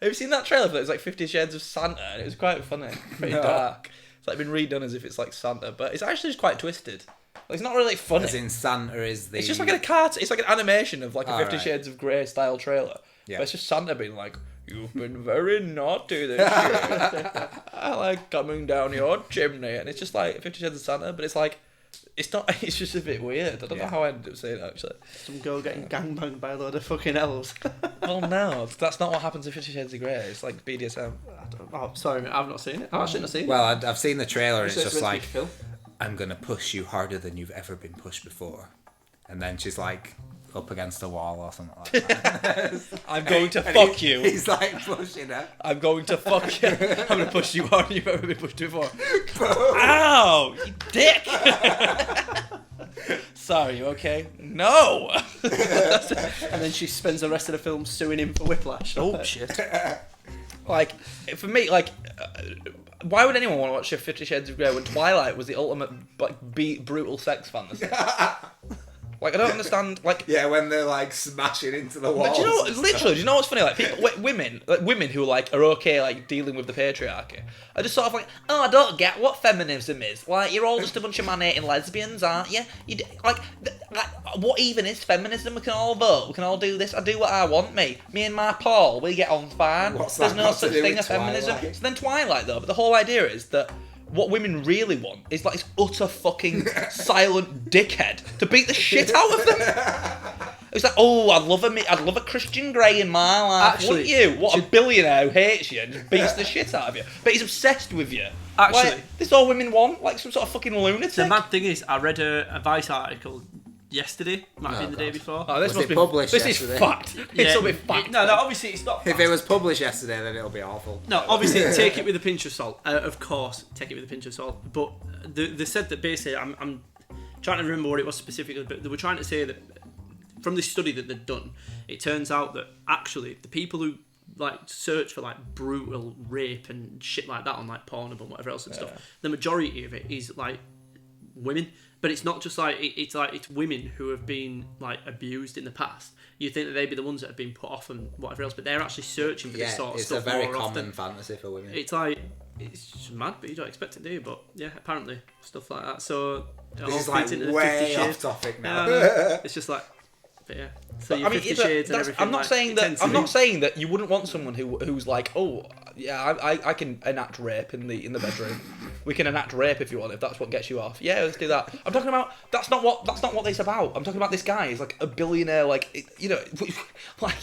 Have you seen that trailer for it? It was like 50 Shades of Santa, and it was quite funny. Pretty dark. It's like been redone as if it's like Santa, but it's actually just quite twisted. Like, it's not really funny. As in Santa is the... It's just like a cartoon. It's like an animation of like a 50 right. Shades of Grey style trailer. Yeah. But it's just Santa being like, "You've been very naughty this year. I like coming down your chimney." And it's just like 50 Shades of Santa, but it's like, it's not. It's just a bit weird. I don't know how I ended up saying that, actually. Some girl getting gangbanged by a load of fucking elves. Well, no, that's not what happens in 50 Shades of Grey. It's like BDSM. Oh, sorry, mate, I've not seen it. I've actually not seen it. Well, I've seen the trailer and it's just like, Phil. I'm going to push you harder than you've ever been pushed before. And then she's like up against a wall or something like that. I'm going to fuck you. He's like pushing her. I'm going to fuck you. I'm going to push you harder than you've ever been pushed before. Ow, you dick. Sorry, you okay? No. And then she spends the rest of the film suing him for whiplash. Oh, shit. Like, for me, like, why would anyone want to watch 50 Shades of Grey when Twilight was the ultimate, like, brutal sex fantasy? Like, I don't understand, like... Yeah, when they're, like, smashing into the walls. But do you know, literally, do you know what's funny? Like, people, women who, like, are okay, like, dealing with the patriarchy, are just sort of like, oh, I don't get what feminism is. Like, you're all just a bunch of man-hating lesbians, aren't you? Like, what even is feminism? We can all vote. We can all do this. I do what I want, me. Me and my Paul, we get on fine. There's no such thing as feminism. So then Twilight, though, but the whole idea is that what women really want is like this utter fucking silent dickhead to beat the shit out of them. It's like, oh, I'd love a Christian Grey in my life, Actually, wouldn't you? What a billionaire who hates you and just beats the shit out of you. But he's obsessed with you. Actually, like, this is all women want, like some sort of fucking lunatic. the mad thing is, I read a Vice article yesterday, might have been the day before. Oh, this Was must it be published This yesterday? is fact. It's all bit fact. No, obviously it's not. If it was published yesterday, then it'll be awful. No, obviously take it with a pinch of salt. Of course, take it with a pinch of salt. But they said that basically, I'm trying to remember what it was specifically, but they were trying to say that from this study that they'd done, it turns out that actually the people who like search for like brutal rape and shit like that on like Pornhub and whatever else and stuff, the majority of it is like women. But it's not just like it's women who have been like abused in the past. You think that they'd be the ones that have been put off and whatever else, but they're actually searching for this sort of stuff. It's a very more common often. fantasy for women. It's like it's just mad, but you don't expect it, do you? But yeah, apparently stuff like that. So this is like way off topic now. It's just like, but yeah. So you 50 but Shades and everything. I'm not saying that. I'm not saying that you wouldn't want someone who's like, oh yeah, I can enact rape in the bedroom. We can enact rape if you want, if that's what gets you off. Yeah, let's do that. I'm talking about that's not what it's about. I'm talking about this guy. He's like a billionaire, like you know, like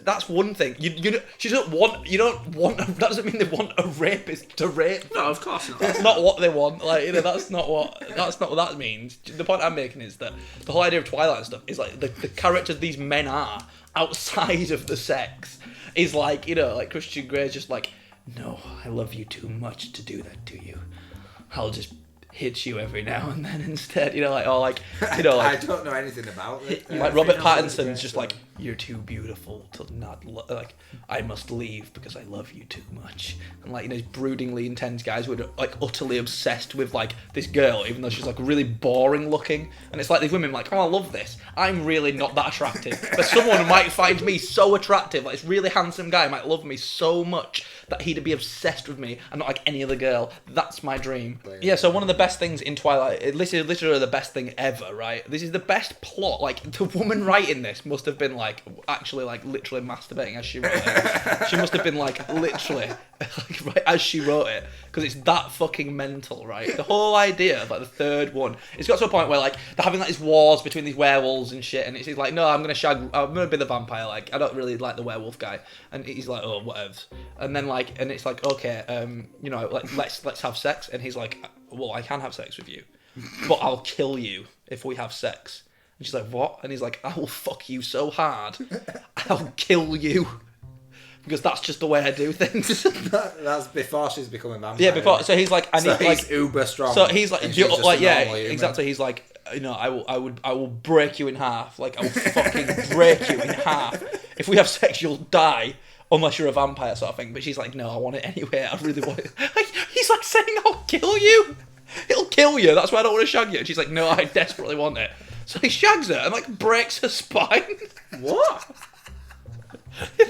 that's one thing. You don't want. That doesn't mean they want a rapist to rape. No, of course not. That's not what they want. Like you know, that's not what that means. The point I'm making is that the whole idea of Twilight and stuff is like the characters these men are outside of the sex is like, you know, like Christian Grey's just like, no, I love you too much to do that to you. I'll just hit you every now and then instead, you know, like, or like, you know, like I don't know anything about it. like Robert Pattinson's just like, you're too beautiful to not like, I must leave because I love you too much. And like, you know, these broodingly intense guys who are like utterly obsessed with like this girl, even though she's like really boring looking. And it's like these women like, oh, I love this. I'm really not that attractive, but someone might find me so attractive. Like this really handsome guy might love me so much that he'd be obsessed with me and not like any other girl. That's my dream. Yeah, so one of the best things in Twilight, this is literally the best thing ever, right? This is the best plot. Like, the woman writing this must have been like, actually, like, literally masturbating as she wrote it. She must have been like, literally, like, right as she wrote it. Because it's that fucking mental, right? The whole idea of like the third one, it's got to a point where like, they're having like these wars between these werewolves and shit, and it's like, no, I'm gonna be the vampire, like, I don't really like the werewolf guy. And he's like, oh, whatevs. And then like, and it's like, okay, you know, like, let's have sex. And he's like, well, I can have sex with you, but I'll kill you if we have sex. And she's like, what? And he's like, I will fuck you so hard, I'll kill you. Because that's just the way I do things. That's before she's becoming vampire. Yeah, before. So he's like, I so need he's like uber strong. So he's like, like yeah, exactly. Human. He's like, you know, I will break you in half. Like I will fucking break you in half. If we have sex, you'll die. Unless you're a vampire, sort of thing. But she's like, no, I want it anyway. I really want it. He's like saying, I'll kill you. It'll kill you. That's why I don't want to shag you. And she's like, no, I desperately want it. So he shags her and like breaks her spine. What?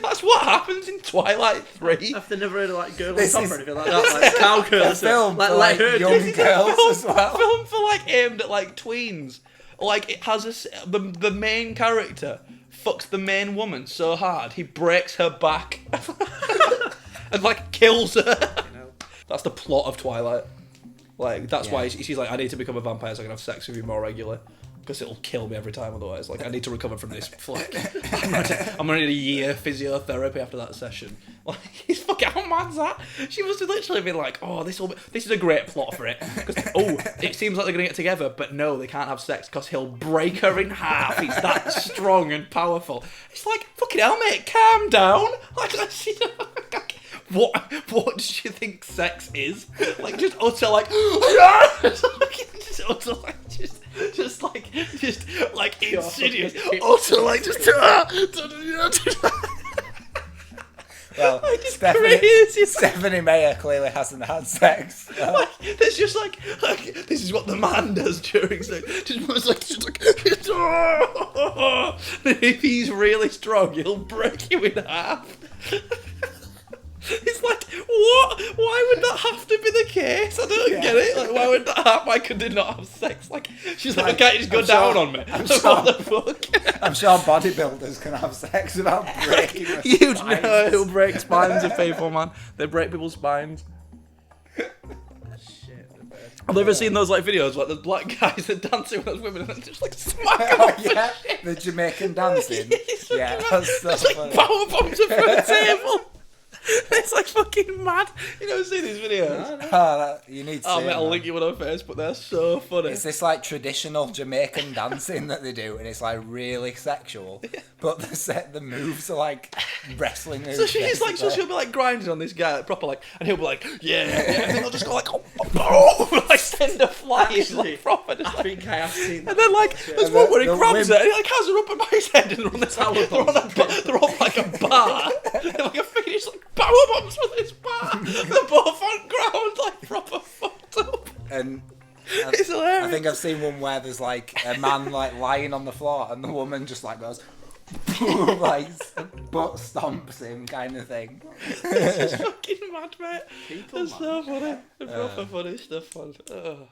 That's That's what happens in Twilight 3. Have they never heard of like Girl on This Top is- or anything like that? Like Cowgirl. A film for like like young girls as well. Film for like aimed at like tweens. Like it has the main character fucks the main woman so hard he breaks her back and like kills her. That's the plot of Twilight. Like that's why she's like, I need to become a vampire so I can have sex with you more regularly. Because it'll kill me every time otherwise. Like, I need to recover from this. Like, I'm gonna need a year physiotherapy after that session. Like, he's fucking, how mad's that? She must have literally been like, oh, this is a great plot for it. Because, oh, it seems like they're gonna get together, but no, they can't have sex because he'll break her in half. He's that strong and powerful. It's like, fucking hell, mate, calm down. Like, what does she think sex is? Like, just utter, like, just like insidious, utter, like, just, Well, like, it's crazy. Stephenie Meyer clearly hasn't had sex. So. Like, there's just like, this is what the man does during sex. Just like, if he's really strong, he'll break you in half. It's like, what? Why would that have to be the case? I don't get it. Like, why would that happen? Why could they not have sex? Like, she's like, okay, just go down on me. What the fuck? I'm sure bodybuilders can have sex without breaking their You spines. know who'll break spines of people, man. They break people's spines. I've never seen those like videos like the black guys that dancing with those women and just like smack them Oh off yeah, the shit. the Jamaican dancing. It's Yeah, fucking that's so mad. It's like funny. power bombs her through the table. It's like fucking mad. You never see these videos? You need to Oh see mate, it, I'll man. link you one on Facebook. They're so funny. It's this like traditional Jamaican dancing that they do, and it's like really sexual. But the moves are like wrestling moves. So she's like, basically. she'll be like grinding on this guy like, proper like, and he'll be like, yeah, and then I'll just go like, oh, like send her flying Actually, like proper. Just, I like, think I have seen that. and then like, there's And one where he the grabs women- her and he like has her up above his head and they're on they're on like a bar. They're like a finish like power bombs with this bar. They're both on ground like proper fucked up. And It's hilarious. I think I've seen one where there's like a man like lying on the floor, and the woman just like goes, like butt stomps him kind of thing. It's fucking mad, mate. People, It's man. so funny. The proper funny stuff, man. Ugh.